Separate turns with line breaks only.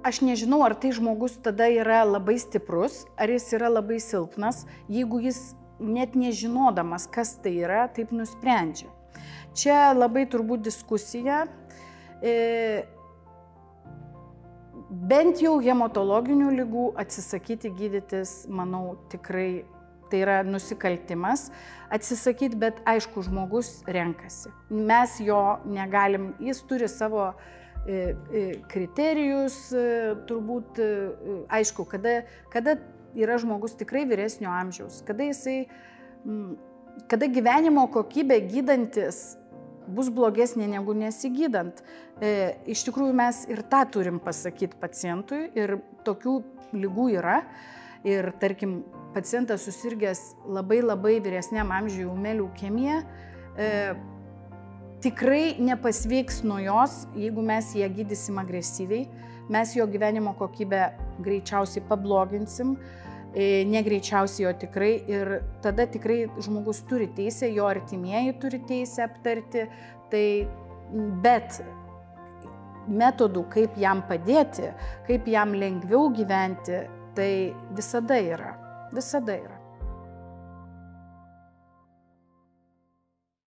aš nežinau, ar tai žmogus tada yra labai stiprus, ar jis yra labai silpnas, jeigu jis net nežinodamas, kas tai yra, taip nusprendžia. Čia labai turbūt diskusija. Bent jau hematologinių ligų atsisakyti gydytis, manau, tikrai tai yra nusikaltimas. Atsisakyti, bet aišku, žmogus renkasi. Mes jo negalim, jis turi savo kriterijus, turbūt, aišku, kada yra žmogus tikrai vyresnio amžiaus, kada gyvenimo kokybė gydantis bus blogesnė negu nesigydant. Iš tikrųjų, mes ir tą turim pasakyti pacientui ir tokių ligų yra. Ir, tarkim, pacientas susirgęs labai vyresniam amžiui ūmia leukemija, tikrai nepasveiks nuo jos, jeigu mes ją gydysim agresyviai. Mes jo gyvenimo kokybę greičiausiai pabloginsim, negreičiausiai jo tikrai. Ir tada tikrai žmogus turi teisę, jo artimieji turi teisę aptarti. Bet metodų, kaip jam padėti, kaip jam lengviau gyventi, tai visada yra. Visada yra.